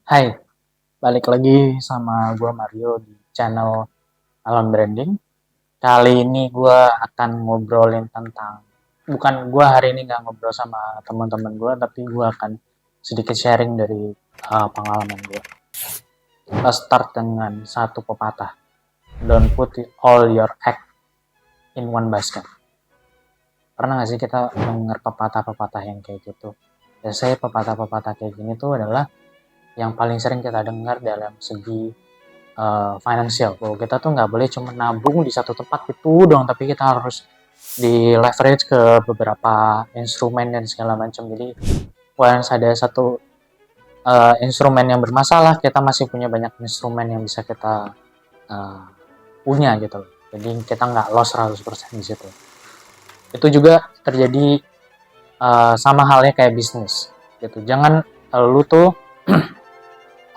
Hai, balik lagi sama gua Mario di channel Alam Branding. Kali ini gua akan ngobrolin tentang, bukan gua hari ini nggak ngobrol sama teman-teman gua, tapi gua akan sedikit sharing dari pengalaman gua. Kita start dengan satu pepatah. Don't put all your egg in one basket. Pernah nggak sih kita dengar pepatah-pepatah yang kayak gitu? Biasanya pepatah-pepatah kayak gini tuh adalah yang paling sering kita dengar dalam segi finansial, bahwa kita tuh nggak boleh cuma nabung di satu tempat itu dong, tapi kita harus di leverage ke beberapa instrumen dan segala macam. Jadi once ada satu instrumen yang bermasalah, kita masih punya banyak instrumen yang bisa kita uh, punya gitu loh. Jadi kita nggak loss 100% di situ. Itu juga terjadi sama halnya kayak bisnis gitu. Jangan lu tuh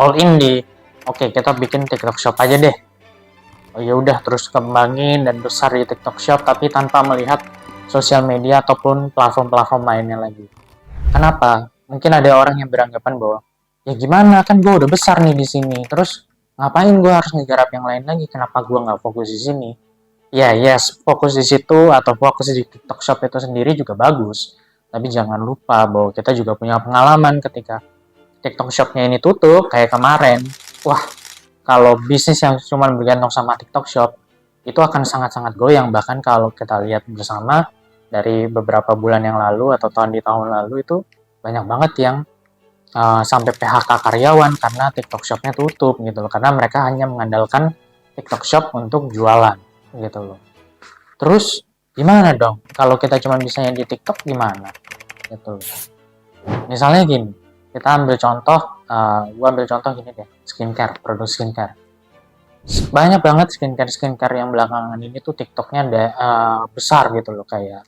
all in di oke, kita bikin TikTok shop aja deh. Oh ya udah, terus kembangin dan besar di TikTok Shop tapi tanpa melihat sosial media ataupun platform-platform lainnya lagi. Kenapa? Mungkin ada orang yang beranggapan bahwa ya gimana, kan gue udah besar nih di sini. Terus ngapain gue harus ngegarap yang lain lagi? Kenapa gue nggak fokus di sini? Ya, yes, fokus di situ atau fokus di TikTok Shop itu sendiri juga bagus. Tapi jangan lupa bahwa kita juga punya pengalaman ketika TikTok Shop-nya ini tutup kayak kemarin. Wah, kalau bisnis yang cuma bergantung sama TikTok Shop itu akan sangat-sangat goyang. Bahkan kalau kita lihat bersama dari beberapa bulan yang lalu atau di tahun lalu itu banyak banget yang sampai PHK karyawan karena TikTok Shop-nya tutup gitu loh, karena mereka hanya mengandalkan TikTok Shop untuk jualan gitu loh. Terus gimana dong kalau kita cuma bisanya di TikTok, gimana gitu loh. Misalnya gini, kita ambil contoh, gua ambil contoh gini deh, skincare, produk skincare. Banyak banget skincare yang belakangan ini tuh TikToknya ada besar gitu loh, kayak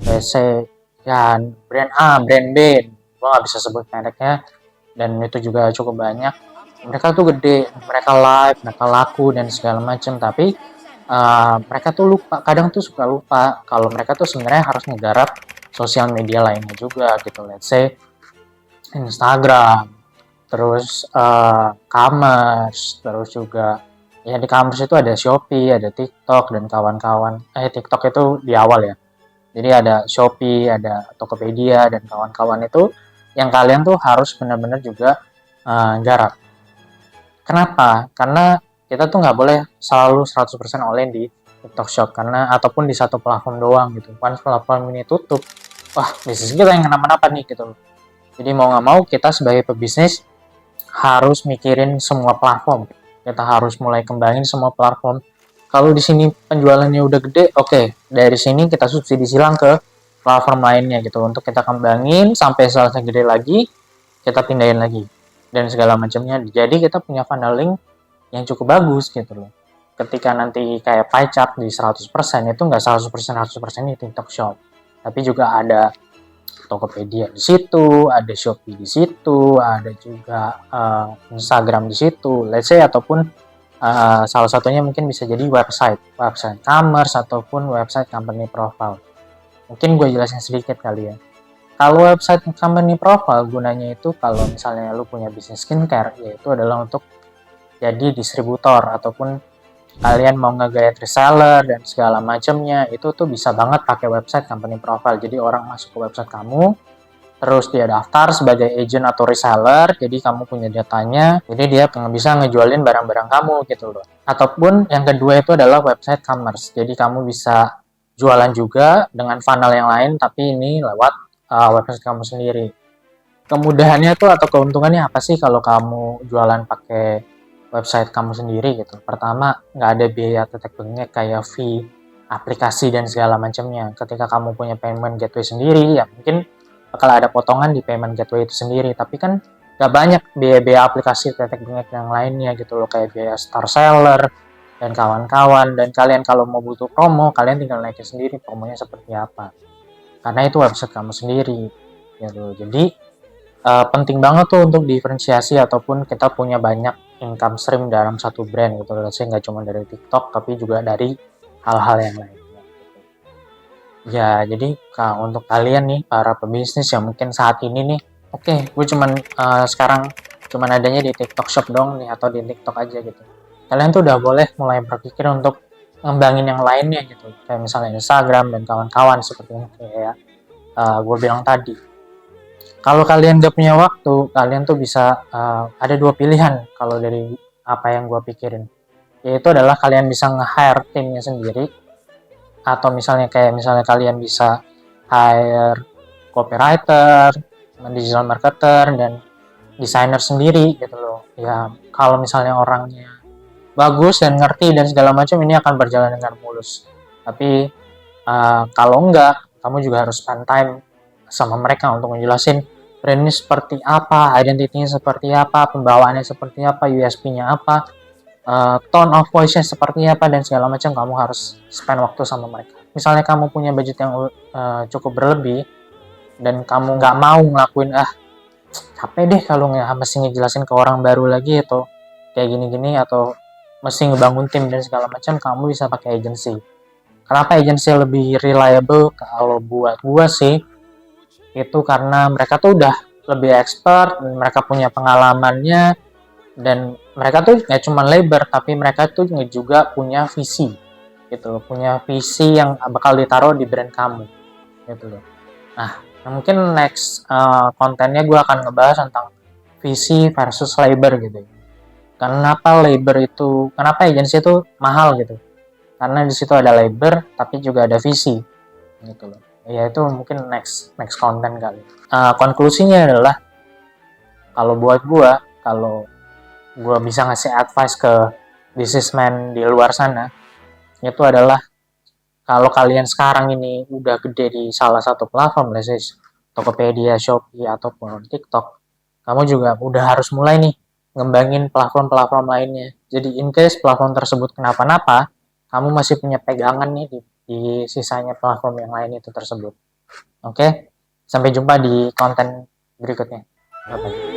WC ya, brand A, brand B, gua nggak bisa sebut mereknya, dan itu juga cukup banyak. Mereka tuh gede, mereka live, mereka laku dan segala macam, tapi mereka tuh lupa, kadang tuh suka lupa kalau mereka tuh sebenarnya harus ngegarap sosial media lainnya juga gitu. Let's say Instagram, terus commerce, terus juga ya di commerce itu ada Shopee, ada TikTok dan kawan-kawan. TikTok itu di awal ya. Jadi ada Shopee, ada Tokopedia dan kawan-kawan itu yang kalian tuh harus benar-benar juga garap. Kenapa? Karena kita tuh nggak boleh selalu 100% all in di TikTok Shop, karena ataupun di satu platform doang gitu. Once platform ini tutup, wah bisnis kita yang kenapa-napa nih gitu. Jadi mau nggak mau kita sebagai pebisnis harus mikirin semua platform. Kita harus mulai kembangin semua platform. Kalau di sini penjualannya udah gede, oke, dari sini kita subsidi silang ke platform lainnya gitu untuk kita kembangin sampai salesnya gede lagi, kita pindahin lagi dan segala macamnya. Jadi kita punya funneling yang cukup bagus gitu loh. Ketika nanti kayak pie chart di 100%, itu nggak 100% di TikTok Shop, tapi juga ada Tokopedia di situ, ada Shopee di situ, ada juga Instagram di situ, let's say, ataupun salah satunya mungkin bisa jadi website commerce ataupun website company profile. Mungkin gue jelasin sedikit kali ya. Kalau website company profile gunanya itu kalau misalnya lu punya bisnis skincare, yaitu adalah untuk jadi distributor ataupun kalian mau nge-guide reseller dan segala macamnya, itu tuh bisa banget pakai website company profile. Jadi orang masuk ke website kamu, terus dia daftar sebagai agent atau reseller, jadi kamu punya datanya, jadi dia bisa ngejualin barang-barang kamu gitu loh. Ataupun yang kedua itu adalah website commerce, jadi kamu bisa jualan juga dengan funnel yang lain, tapi ini lewat website kamu sendiri. Kemudahannya tuh atau keuntungannya apa sih kalau kamu jualan pakai website kamu sendiri gitu? Pertama, nggak ada biaya tetek bengek kayak fee aplikasi dan segala macamnya. Ketika kamu punya payment gateway sendiri, ya mungkin bakal ada potongan di payment gateway itu sendiri. Tapi kan nggak banyak biaya-biaya aplikasi tetek bengek yang lainnya gitu loh, kayak biaya star seller dan kawan-kawan. Dan kalian kalau mau butuh promo, kalian tinggal naikin sendiri promonya seperti apa. Karena itu website kamu sendiri gitu. Jadi penting banget tuh untuk diferensiasi ataupun kita punya banyak income stream dalam satu brand gitu. Saya nggak cuma dari TikTok tapi juga dari hal-hal yang lain. Ya, jadi untuk kalian nih para pebisnis yang mungkin saat ini nih, oke, gue cuman sekarang cuman adanya di TikTok Shop dong nih atau di TikTok aja gitu. Kalian tuh udah boleh mulai berpikir untuk ngembangin yang lainnya gitu, kayak misalnya Instagram dan kawan-kawan seperti yang kayak gue bilang tadi. Kalau kalian gak punya waktu, kalian tuh bisa ada dua pilihan kalau dari apa yang gue pikirin, yaitu adalah kalian bisa nge-hire timnya sendiri, atau misalnya kalian bisa hire copywriter, digital marketer, dan desainer sendiri gitu loh. Ya kalau misalnya orangnya bagus dan ngerti dan segala macam, ini akan berjalan dengan mulus. Tapi kalau enggak, kamu juga harus spend time sama mereka untuk menjelasin brand ini seperti apa, identitinya seperti apa, pembawaannya seperti apa, USP-nya apa, tone of voice-nya seperti apa, dan segala macam. Kamu harus spend waktu sama mereka. Misalnya kamu punya budget yang cukup berlebih dan kamu nggak mau ngelakuin capek deh kalau mesti ngejelasin ke orang baru lagi atau kayak gini-gini, atau mesti ngebangun tim dan segala macam, kamu bisa pakai agency. Kenapa agency lebih reliable kalau buat gua sih? Itu karena mereka tuh udah lebih expert, mereka punya pengalamannya, dan mereka tuh nggak cuma labor, tapi mereka tuh juga punya visi gitu loh, punya visi yang bakal ditaruh di brand kamu gitu loh. Nah, mungkin next kontennya gue akan ngebahas tentang visi versus labor gitu. Kenapa agensi itu mahal gitu? Karena di situ ada labor, tapi juga ada visi gitu loh. Ya itu mungkin next konten kali. Konklusinya adalah kalau gue bisa ngasih advice ke businessman di luar sana, itu adalah kalau kalian sekarang ini udah gede di salah satu platform, let's say Tokopedia, Shopee, ataupun TikTok, kamu juga udah harus mulai nih ngembangin platform-platform lainnya. Jadi in case platform tersebut kenapa-napa, kamu masih punya pegangan nih di sisanya platform yang lain itu tersebut. Oke? Sampai jumpa di konten berikutnya. Bye-bye.